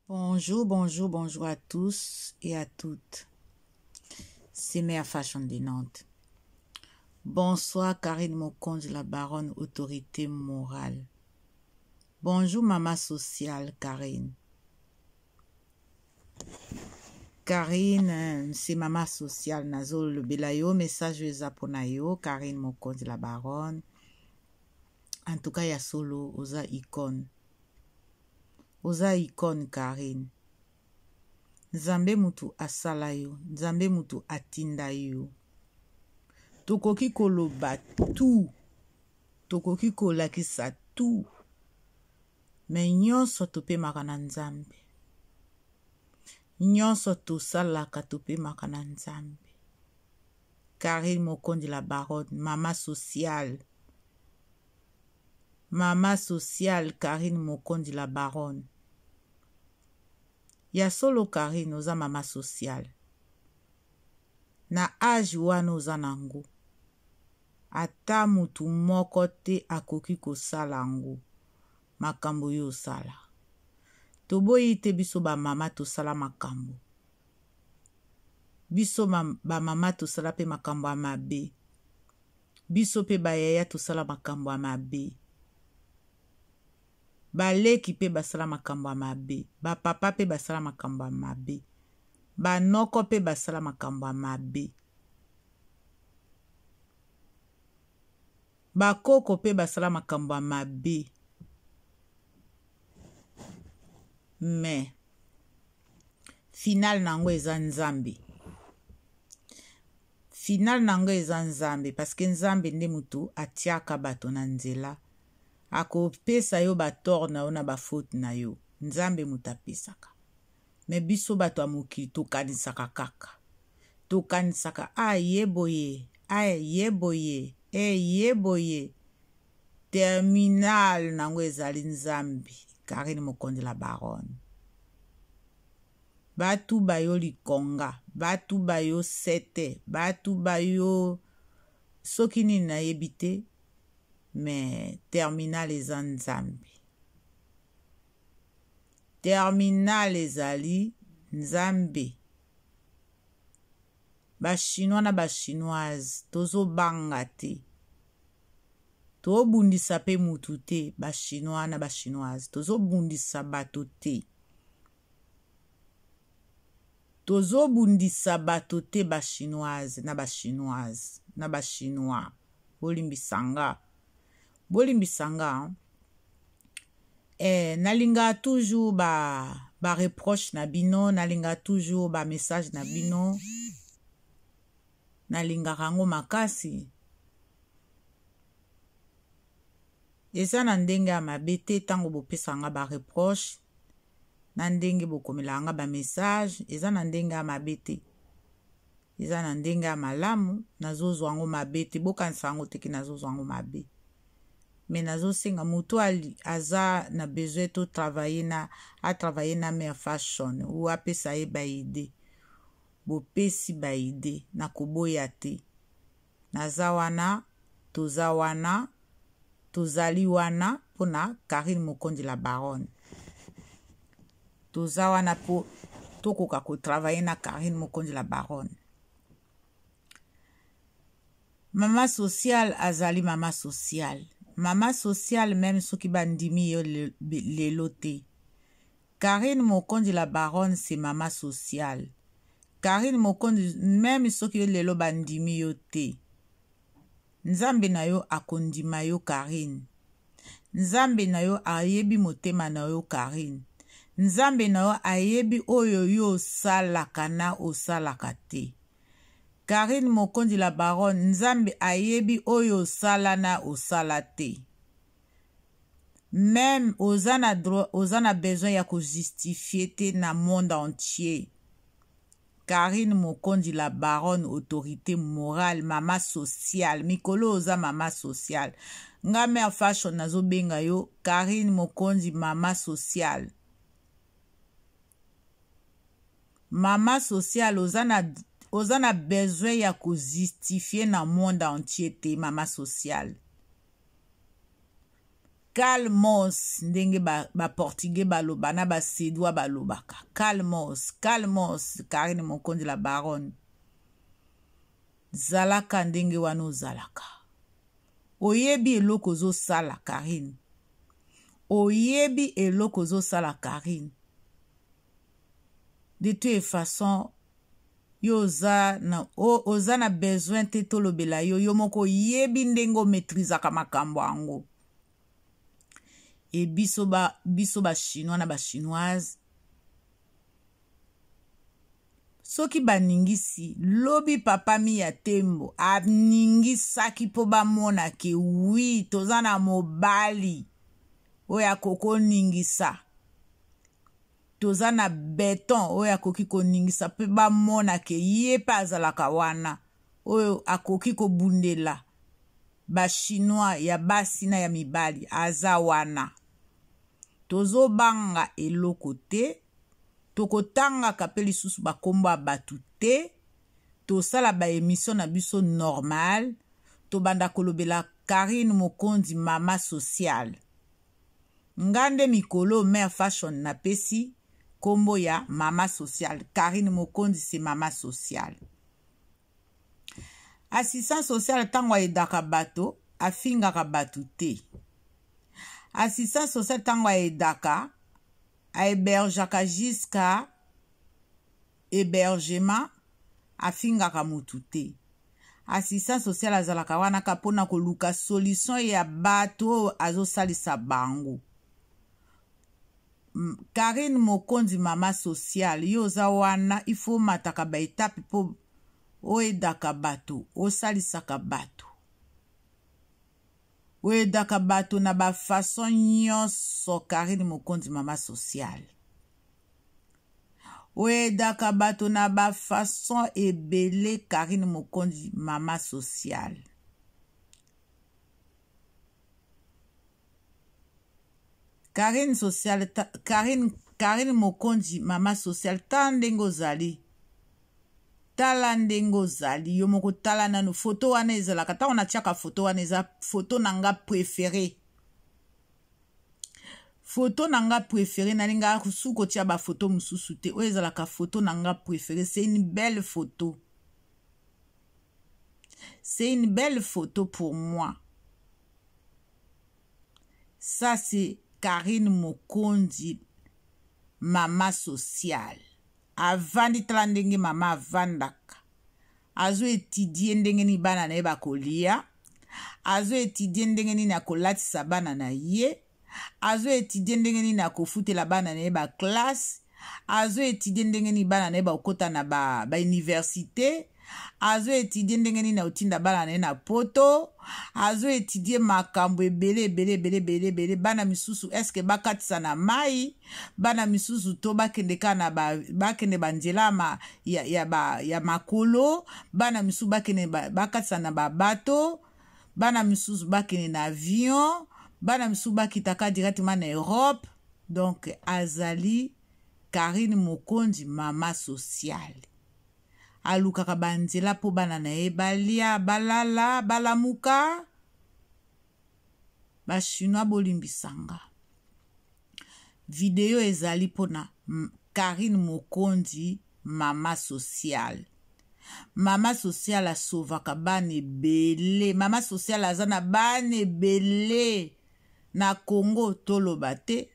Bonjour, bonjour, bonjour à tous et à toutes. C'est Mère Fashion de Nantes. Bonsoir Karine Mokonzi, la baronne autorité morale. Bonjour Maman sociale Karine. Karine, c'est Maman sociale Nazol le Belayo, message Zaponayo, Karine Mokonzi, la baronne. En tout cas, il y a solo, oza icône. Oza icône Karine. Nzambe mutu asala yo, nzambe mutu atinda yo. Tokoki koloba tout, tokoki kolakisa tout. Me nyonso topemaka na nzambe. Nyonso tosalaka topemaka na nzambe. Karine Mokonzi la baronne, mama sociale. Mama sociale Karine Mokonzi la baronne. Ya solo Karine oza mama sociale. Na âge wana oza nango. Ata mutu moko te akoki kosala ngo. Makambo yo osala. Toboyi te biso ba mama tosala makambo. Biso ba mama tosala pe makambo amabe. Biso pe ba yaya tosala makambo amabe. Baleki pe basala makambo amabe. Ba papa pe basala makambo amabe. Ba noko pe basala makambo amabe. Ba koko pe basala makambo amabe. Mais final nango eza nzambe. Final nango eza nzambe parce que nzambe nde mutu atiaka bato na nzela. Ako pesa yo ba tort na yo na ba faute na yo. Nzambe mutu apesaka. Mais biso bato amoki tokanisaka kaka. Tokanisaka yeboye, yeboye, yeboye. Terminal nango ezali nzambe. Karine Mokonzi la baronne. Batu bayo likonga, batu bayo sete, batu bayo soki nini nayebi te, mais terminal eza nzambe. Terminal ezali nzambe. Ba chinois na ba chinoise tozo banga te. To bundisa pe mutu te, ba chinois na ba chinoise tozo bundisa bato te. Tozo bundisa bato te ba chinoise na ba chinoise na ba chinois. Bolimbisanga. Bolimbisanga. Nalinga toujours ba reproche na bino, nalinga toujours ba message na bino. Nalinga rango makasi. Eza na ndenge ya mabe te tango bopesanga ba reproche. Na ndenge bokomelanga ba message. Eza na ndenge ya mabe te. Eza na ndenge ya malamu. Nazozwa ngo mabe te. Bokanisa ngo te ki nazozwa ngo mabe. Mais nazosenga mutu aza na besoin to travailler na Mère Fashion. Ou apesa ye ba ide. Bopesi ba ide. Na koboya te. Naza wana. Toza wana. Tozali wana. Pona Karine Mokonzi la baronne. Toza wana po tokoka ko travailler na Karine Mokonzi la baronne. Mama sociale azali mama sociale. Mama sociale même soki bandimi yo lelo te. Karine Mokonzi la baronne c'est mama sociale. Karine Mokonzi même soki yo lelo bandimi yo te. Nzambe na yo akondima yo Karine. Nzambe na yo ayebi motema na yo Karine. Nzambe na yo ayebi oyo yo osalaka na osalaka te. Karine Mokonzi la baronne, nzambe ayebi oyo osala na osala te. Même ozana besoin ya ko justifier te na monde entier. Karine Mokonzi la baronne, autorité morale, mama sociale. Mikolo oza mama sociale. Nga Mère Fashion nazo benga yo, Karine Mokonzi mama sociale. Mama sociale ozana besoin ya ko justifier na monde entier te mama sociale. calmos ndenge ba portugais baloba na ba sédois balobaka calmos Karine Mokonzi la baronne zalaka ndenge wana ozalaka oyebi eloko ozosala Karine oyebi eloko ozosala Karine de toute façon yo oza na besoin te tolobela yo moko oyebi ndenge omaîtrisaka makambo yango e biso ba chinois na ba chinoise soki baningisi lobi papa mi ya tembo aningisaki po bamona ke wi toza na mobali oyo akoko ningisa toza na beton oyo akoki koningisa pe bamona ke ye pe azalaka wana oyo akoki kobundela bachinois ya basi na ya mibali aza wana tozobanga eloko te tokotangaka pe lisusu bakombo ya batu te tosala baémission na biso normal tobanda kolobela Karine Mokonzi mama sociale ngande mikolo mère fashion na pesi kombo ya mama sociale Karine Mokonzi c'est mama sociale assistant social tango aidaka bato afingaka batu te assistant social tango aidaka ahébergeaka jusqu'à hébergement afingaka mutu te assistant social azalaka wana kapona koluka solution ya bato azosalisa bango Karine Mokonzi mama sociale yo za wana ifo mataka ba étape po oedaka bato osalisaka bato oedaka bato na ba façon nyonso Karine Mokonzi mama sociale oedaka bato na ba façon ebele Karine Mokonzi mama sociale Karine Mokonzi mama sociale tandenge ozali tala ndenge ozali yo moko tala nanu foto wana ezalaka ta ona tiaka foto wana eza foto nanga préféré foto nanga préféré nalinga suko tia ba foto mususu te oyo ezalaka foto nanga préféré c'est une belle photo c'est une belle photo pour moi ça c'est Karine Mokonzi mama sociale avandi tala ndenge mama avandaka azo etidie ndenge ni bana na ye bakolia azo etidie ndenge nini akolatisa bana na ye azo etidie ndenge nini akofutela bana na ye baklasse azo etidie ndenge nini bana na ye bakota na bauniversité azo etidie ndenge nini otinda bana na ye na poto azo etidie makambo ebele bana misusu eske bakatisa na mai bana misusu to bakendeka na bakende banzela ya makolo bana misusu bakende bakatisa na babato bana misusu bakende na avion bana misusu bakitaka directement na Europe donc azali Karine Mokonzi mama sociale alukaka banzela po bana na ye balia balala balamuka bachinois bolimbisanga video ezali pona Karine Mokonzi mama sociale asovaka bana ebele mama sociale aza na bana ebele na Congo toloba te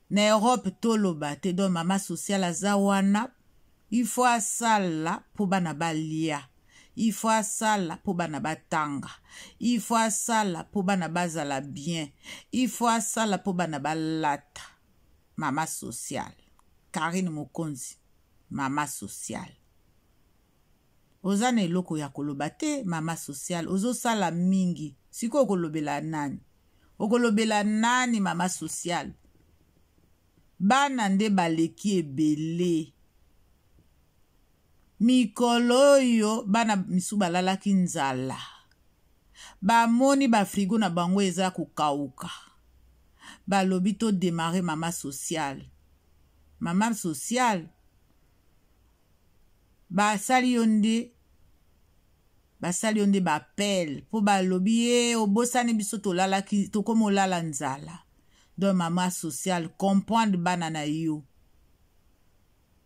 na Europe toloba te donc mama sociale aza wana il faut asala po bana balia il faut asala po bana batanga il faut asala po bana bazala bien il faut asala po bana balata mama sociale Karine Mokonzi mama sociale oza na eloko ya koloba te mama sociale ozosala mingi siko okolobela nani mama sociale bana nde baleki ebele mikolo oyo bana misu balalaki nzala bamoni bafrigo na bango eza kokauka balobi to démarrer mama sociale basali yo nde basali onde bapel po balobi obosani biso tokoma olala nzala. Donc mama social comprendre bana na yo.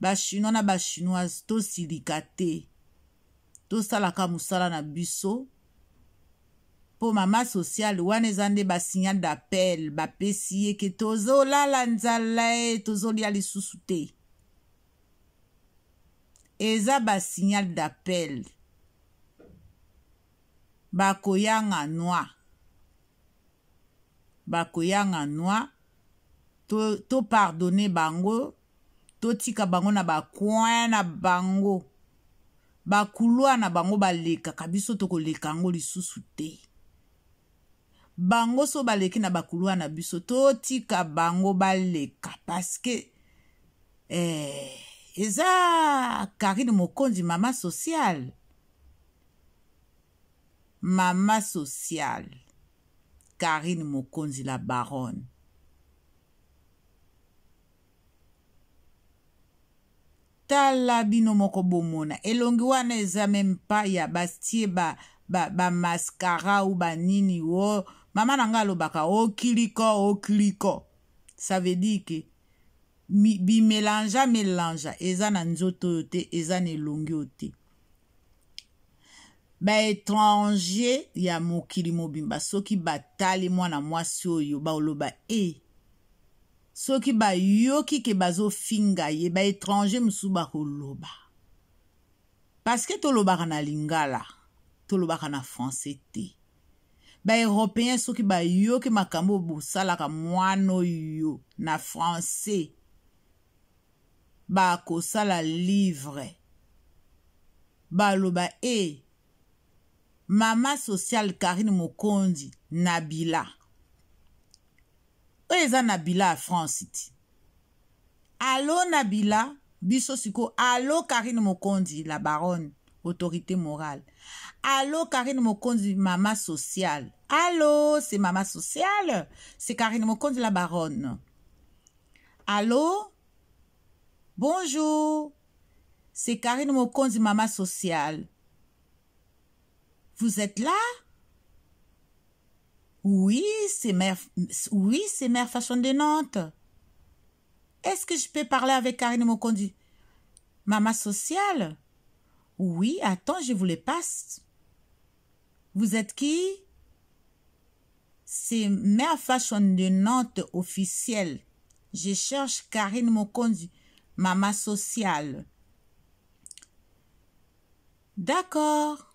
Bachinois na bachinoise tosilika te. Tosalaka musala na biso. Po mama social wana eza nde basignal d'appel bapesi ye ke tozolala nzala tozolia lisusu te. Eza basignal d'appel. Bakoyanga noa. Bakoyanga noa. To pardonner bango. To tika bango na bakoin na bango. Bakulwa na bango baleka. Kabiso toko lekango lisusu te. Bango so baleki na bakulwa na biso. To tika bango baleka. Parce que eza Karine Mokonzi mama social. Mama social. Karine Mokonzi la baronne. Tala bino moko bomona. Elongi wana eza même pas ya bastie ba mascara ou ba nini wo. Mama nanga alobaka okiliko. Ça veut dire que bi mélange eza na nzoto yote eza na elongi yote. Ba étranger ya mokili mobimba soki batali mwana mwasi oyo ba oloba soki ba yoki ke bazo finga ye ba étranger musuba koloba. Parce que tolobaka na lingala, tolobaka na français te. Ba européen soki ba yoki makambo bosalaka mwana oyo na français. Ba kosala livre. Ba loba mama social Karine Mokonzi Nabila. Eza Nabila à France iti. Allo Nabila, biso siko, allo Karine Mokonzi la baronne, autorité morale. Allo Karine Mokonzi mama sociale. Allo, c'est mama sociale. C'est Karine Mokonzi la baronne. Allo, bonjour. C'est Karine Mokonzi mama sociale. Vous êtes là? Oui, c'est Mère Fashion de Nantes. Est-ce que je peux parler avec Karine Mokonzi? Maman sociale? Oui, attends, je vous les passe. Vous êtes qui? C'est Mère Fashion de Nantes officielle. Je cherche Karine Mokonzi, maman sociale. D'accord.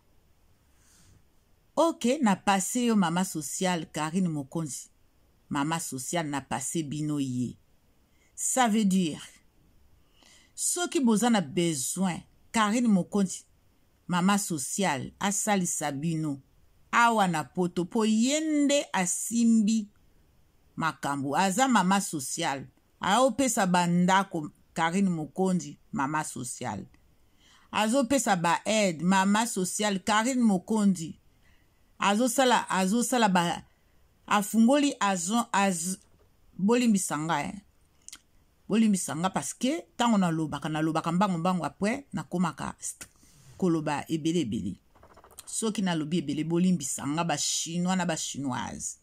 Ok, n'a passé au mama social Karine Mokonzi. Mama social n'a passé binoye. Ça veut dire, ceux qui besoin a besoin, Karine Mokonzi, mama social, asali sabino, awa na poto, po yende asimbi makambu, aza mama social, aope sa bandako Karine Mokonzi, mama social. Azope sa ba aide, mama social, Karine Mokonzi. Azosala ba afungoli bolimbisanga bolimbisanga parce que tango na lobaka mbango après na komaka koloba ebele soki na lobi ebele bolimbisanga ba chinois na ba chinoise.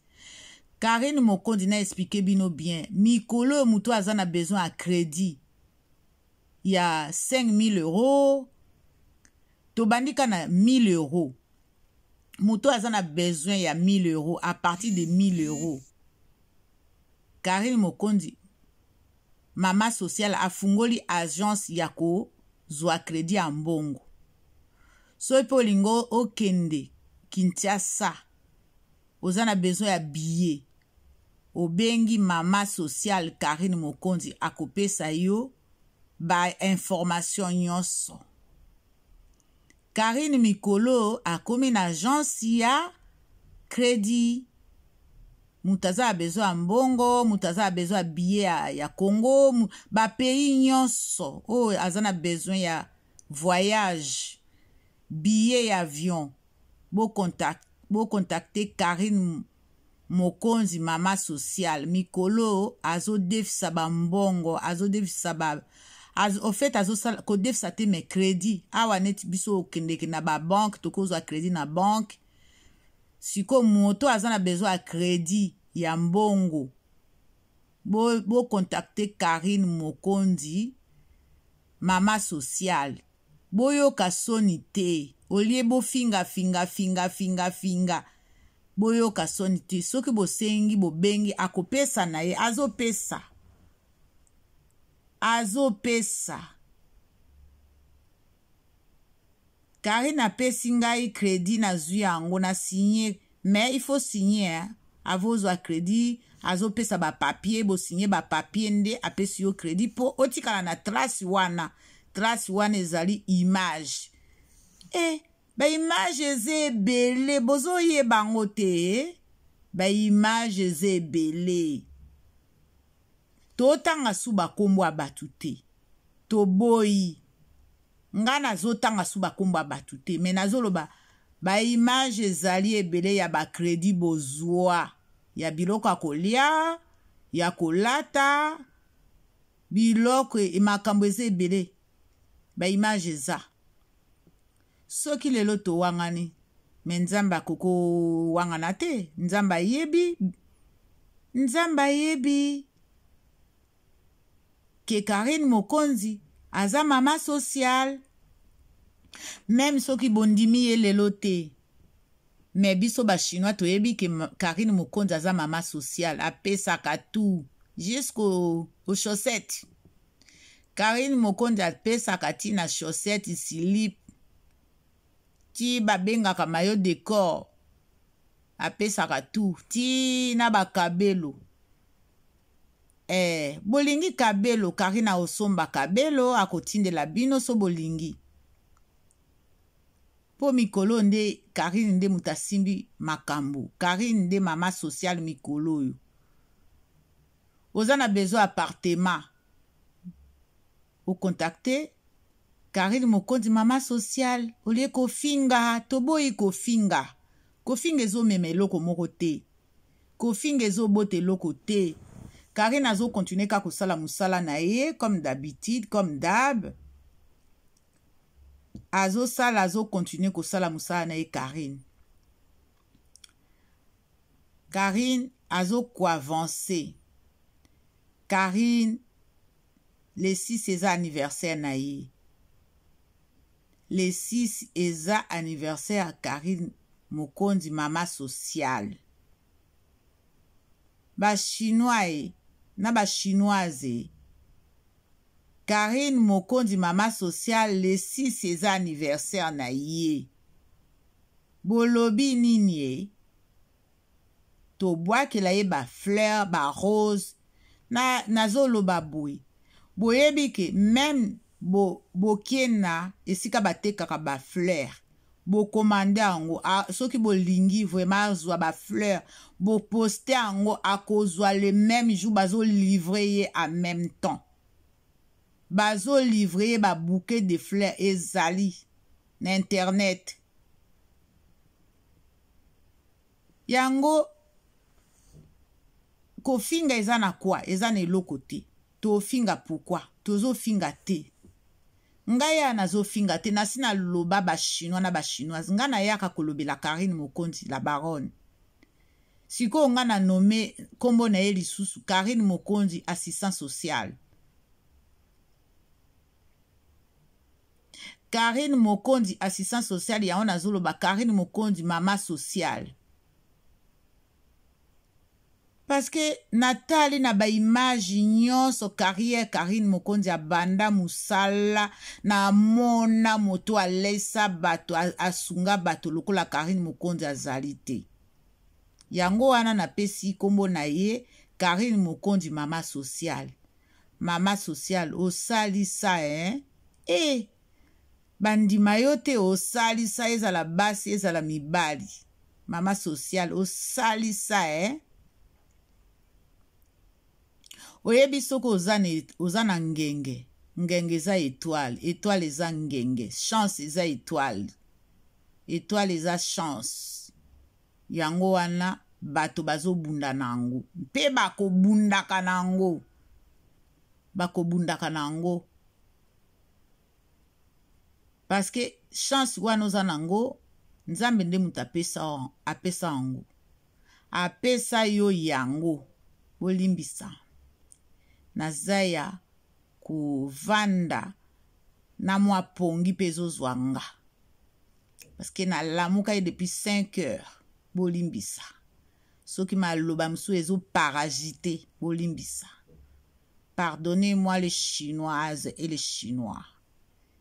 Karine Mokonzi na expliquer bino bien mikolo muto azana besoin à crédit ya 5000 euros tobandika na 1000 euros. Mouto azana besoin ya 1000 euros à partir de 1000 euros. Karine Mokonzi, mama sociale afungoli agence yako zwa crédit en mbongo. So polingo okende Kinshasa. Ozana besoin ya billet. Obengi mama sociale Karine Mokonzi akopesa yo ba information nyonso. Karine Mikolo a commis une agence ya crédit. Mutaza a besoin de mbongo, mutaza a besoin de billet ya Congo, ba pays nyonso. Oh, azana besoin ya voyage, billet avion. Bo contacter Karine Mokonzi mama sociale. Mikolo azo def saba mbongo, azo def saba au fait azosala kodefisa te me crédit awa neti biso okendeke na babanke tokozwa crédit na banke siko moto aza na besoin ya crédit ya mbongo contacter Karine Mokonzi mama social boyoka soni te olie bofinga finga boyoka soni te soki bosengi bobengi akopesa na ye azopesa Karine apesi ngai crédit nazwi yango na signé mais il faut signer avozwa crédit azopesa ba papier bo signer ba papier nde apesi yo crédit po otikala na trace wana ezali image ba image eze ebele bozoyeba yango te ba image eze ebele totanga su bakombo ya bato te toboyi nga nazotanga su bakombo ya bato te me nazoloba ba image ezali ebele ya ba crédit bozwa ya biloko ya kolia ya kolata biloko makambo eza ebele ba image eza soki lelo towangani me nzambe akoko wangana te nzambe ayebi ke Karine Mokonzi aza mama social même soki bondimi ye lelo te me biso ba chinois toyebi ke Karine Mokonzi aza mama social apesaka tout jusqu'au chaussettes Karine Mokonzi apesaka ti na chaussette slip ti babengaka maillot de corps apesaka tout ti na bakabelo bolingi kabelo Karine osomba kabelo akotindela bino so bolingi po mikolo nde Karine nde mutasimbi makambo Karine nde mama social mikolo oyo oza na besoin appartement ocontacte Karine Mokonzi mama social olie kofinga toboyi kofinga ezomema eloko moko te kofinga ezobota eloko te Karine azo continue ka kosala musala na ye comme d'habitude comme d'hab azo continue kosala musala na ye Karine azo ko avancer Karine le 6 eza anniversaire na ye le 6 eza anniversaire à Karine Mokonzi mama social ba chinois na ba chinoise Karine Mokonzi mama social le 6 eza anniversaire na ye bolobi nini to bwakela ye ba fleur ba rose nazoloba boyebi ke même bokena esika batekaka ba fleur bokomande yango soki bolingi vraiment azwa ba fleur boposte yango akozwa le même jour bazolivre ye en même temps bazolivre ye ba bouquet de fleurs ezali na internet yango kofinga eza na kwa eza na eloko te tofinga pourquoi tozofinga te ngai ya nazofinga te nasi na loba ba chinois na ba chinoise nga na yaka kolobela Karine Mokonzi la baronne siko nga na nome kombo na ye lisusu Karine Mokonzi assistant social Karine Mokonzi assistant social ya on azoloba Karine Mokonzi mama social parce que natali na ba image nyonso carrière Karine Mokonzi abanda musala na mona moto alesa bato asunga bato lokola Karine Mokonzi azali te yango wana napesi kombo na ye Karine Mokonzi mama social osalisa bandima yo te osalisa ezala basi ezala mibali mama social osalisa oyebi soko oza na ngenge eza étoile eza ngenge chance eza étoile eza chance yango wana bato bazobunda nango mpe bakobundaka nango parce que chance wana oza nango nzambe nde mutu apesa yango apesa yo yango bolimbisa naza ya kovanda na mwa pongi mpe ezozwa nga parce que nalamuka ye depuis 5 heures bolimbisa soki maloba mosusu ezoparasite bolimbisa. Pardonnez-moi les Chinoises et les Chinois.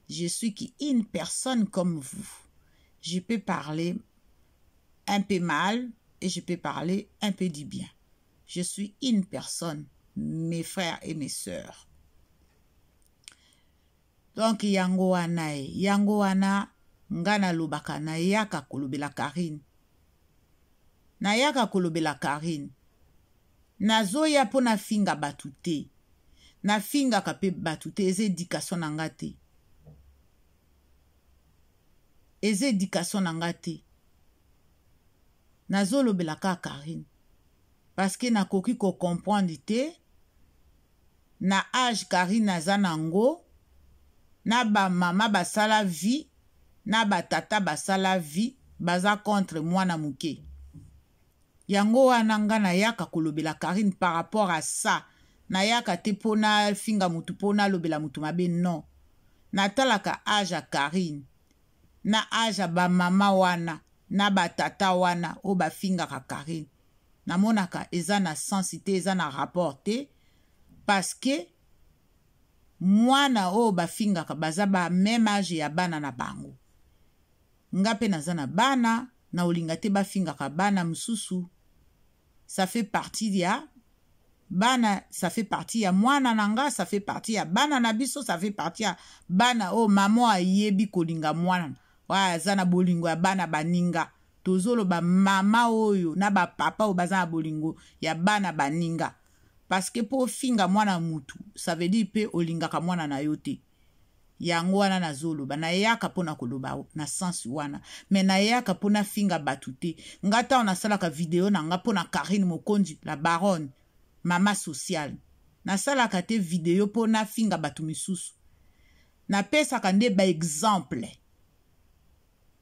Je suis une personne comme vous. Je peux parler un peu mal et je peux parler un peu du bien. Je suis une personne, mes frères et mes sœurs. Donc, yango wana ngana lobaka na yaka kolobela Karine. Na yaka kolobela Karine. Nazoya pona finga batute. Na finga kape batute eze éducation nanga te. Eze éducation nanga te. Nazolobela ka Karine. Parce que nakoki ko comprendre te. Na âge Karine naza nango. Na ba mama basala vie. Na ba tata basala vie. Baza contre moi na muke. Yango wana nga na yaka kolobela Karine par rapport à ça. Na yaka te pona finga mutu pona lobela mutu mabe non. Na talaka âge a Karine. Na âge ba mama wana. Na ba tata wana o ba finga ka Karine. Na monaka eza na sensité eza na rapport te. Parce que mwana o ba finga ka baza ba même âge ya bana na bango. Nga pe naza na bana na olinga te ba finga ka bana mususu. Ça fait partie ya bana, ça fait partie ya mwana nanga, ça fait partie ya bana na biso, ça fait partie ya bana o maman ayebi kolinga mwana. Wa zana bolingo ya bana baninga. Tozolo ba mama oyo na ba papa o bazana bolingo ya bana baninga. Parce que pour finga mwana mutu, ça veut dire pe olinga ka mwana na yote. Yango wana na zolo ba na yaka pona koloba na sens wana mais na yaka pona finga batute ngata on asala ka video na nga pona Karine Mokonzi la baronne mama sociale na sala ka te video pona finga batu misusu na pesa ka nde ba exemple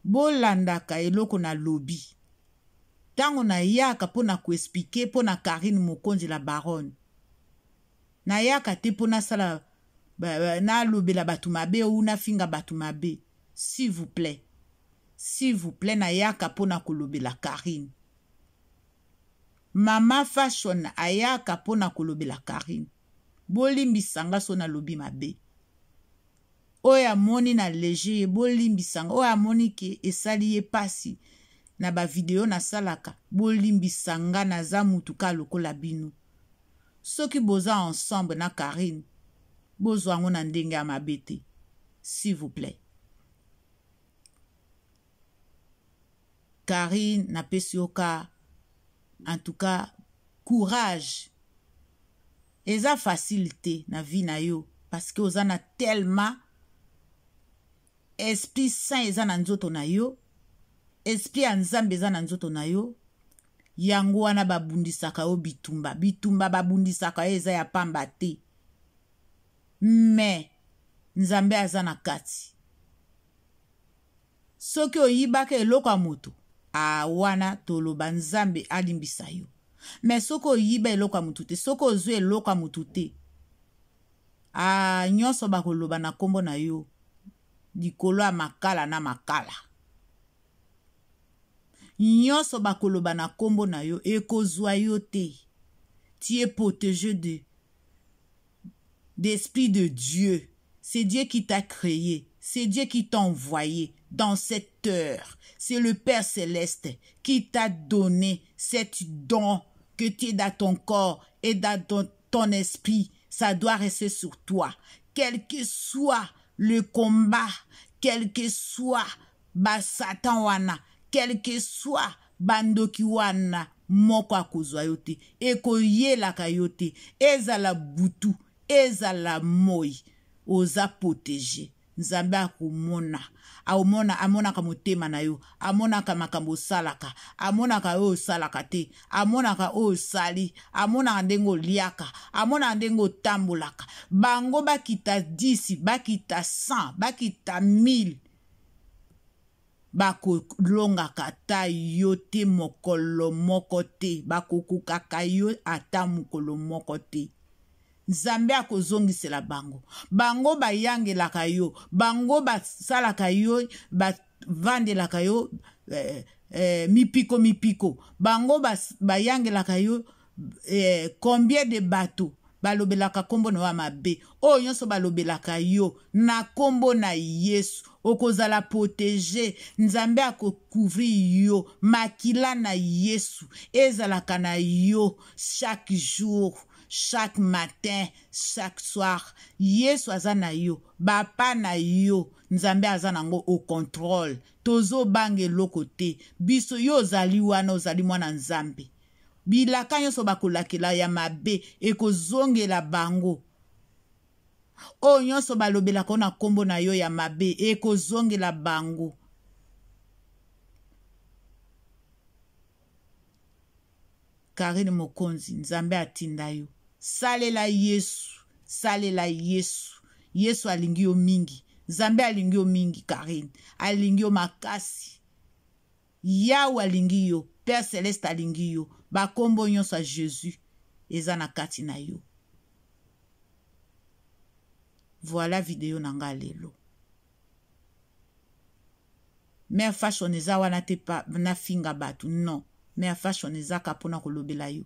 bolandaka eloko na lobby tango na yaka pona ko expliquer pona Karine Mokonzi la baronne na yaka te pona sala na lobela batu mabe ou na finga batu mabe. S'il vous plaît. S'il vous plaît, na yaka pona kolobela Karine. Mama fashion ayaka pona kolobela Karine. Bolimbisanga so na lobi mabe. Oya moni na léger, bolimbisanga. Oya moni ke esali ye pasi. Na ba video na salaka. Bolimbisanga na za mutuka lokola binu. Soki boza ensemble na Karine. Bozwango na ndenge ya mabete. S'il vous plaît. Karine na pesioka. En tout cas, courage. Eza facilité na vie na yo. Parce que ozana tellement esprit saint eza na nzoto na yo. Esprit ya nzambe eza na nzoto na yo. Yango wana babundisaka yo bitumba. Bitumba babundisaka yo eza ya pamba te. Mais nzambe aza na kati. Soki oyibaka eloko ya moto, wana toloba nzambe alimbisa yo. Mais soki oyiba eloko ya moto te, soki ozwi eloko ya moto te, nyonso bakoloba na kombo na yo, likolo ya makala na makala. Nyonso bakoloba na kombo na yo, ekozwa yo te. Tu es protégé d'esprit de Dieu. C'est Dieu qui t'a créé. C'est Dieu qui t'a envoyé dans cette heure. C'est le Père Céleste qui t'a donné cet don que tu es dans ton corps et dans ton esprit. Ça doit rester sur toi. Quel que soit le combat, quel que soit Satan wana, quel que soit bandoki wana, moko akozwa yo te. Eko yelaka yo te. Ezala butu. Ezala moi oza protégé. Nzambe akomona. Amona ka motema na yo. Amona ka makambo salaka. Amona ka o salaka te. Amona ka o sali. Amona ndengo liaka. Amona ndengo tambolaka. Bango bakita 10, bakita 100, bakita 1000. bako longa kata yo te mokolo moko te bakokukaka yo ata mokolo moko te. Nzambe akozongisela bango. Bango bayangelaka yo. Bango basalaka yo, bavandelaka yo mipiko. Bango bayangelaka yo combien de bateaux balobelaka kombo na wa mabe. O nyonso balobelaka yo na kombo na Yesu. Okozala protégé. Nzambe akocouvrir yo. Makila na Yesu. Ezalaka na yo chaque jour. Chaque matin, chaque soir, Yesu azana yo, bapa na yo, Nzambe azanango au contrôle. Tozo bange lokote, biso yo ozali wana ozali mwana Nzambe. Bilaka nyonso bakolakela ya mabe, ekozongela bango. O nyonso balobelaka na kombo na yo ya mabe, ekozongela bango. Karine Mokonzi, Nzambe atinda yo. Salela Yesu, salela Yesu. Yesu alingi yo mingi. Nzambe alingi yo mingi, Karine. Alingi yo makasi. Yawe alingi yo. Père Céleste alingi yo. Bakombo nyonso a Jésus. Eza na kati na yo. Voilà vidéo nanga lelo. Mère fashion eza wana te pa na finga batu. Non. Mère fashion eza kapona kolobela yo.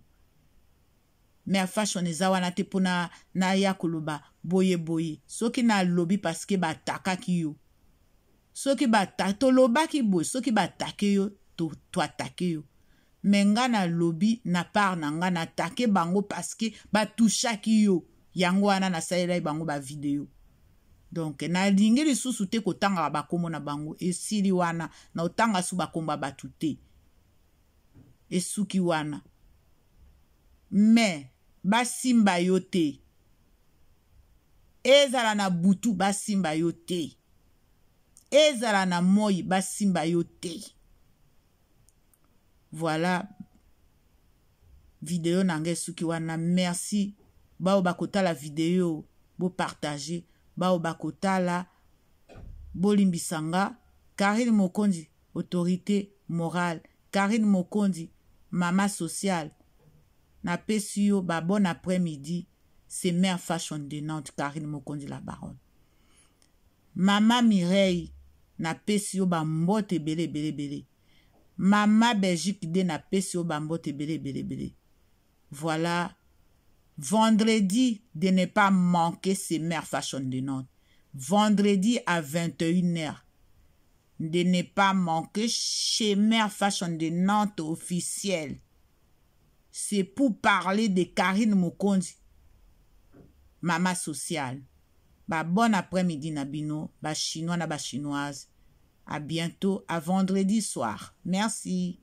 Mère fashion eza wana te pona na ya koloba boye. Soki na lobi parce que bataka ki yo. Soki bataka to loba ki boye. Soki batake yo to atake yo. Menga na lobi na par na nga na atake bango parce que batusha ki yo. Yango wana na salela bango ba video. Donc na lingi lisusu te kotanga bakomo na bango esili wana na otanga su bakomba batute. Esuki wana. Mais basimba yo te. Ezala na butu basimba yo te. Ezala na moi basimba yo te. Voilà vidéo nange suki wana. Merci. Bao bakota la vidéo bo partager. Bao bakota la bolimbisanga. Karine Mokonzi, autorité morale. Karine Mokonzi, maman sociale. Na pesio ba bon après-midi. C'est Mère Fashion de Nantes. Karine Mokonzi la baronne. Maman Mireille. Na pesio ba mbote bele. Maman Belgique de na pesio ba mbote bele. Voilà. Vendredi, de ne pas manquer ces Mères Fashion de Nantes. Vendredi à 21h. De ne pas manquer chez Mère Fashion de Nantes officiel. C'est pour parler de Karine Mokonzi. Maman sociale. Ba bon après-midi na bino. Ba chinois na ba chinoise. À bientôt, à vendredi soir. Merci.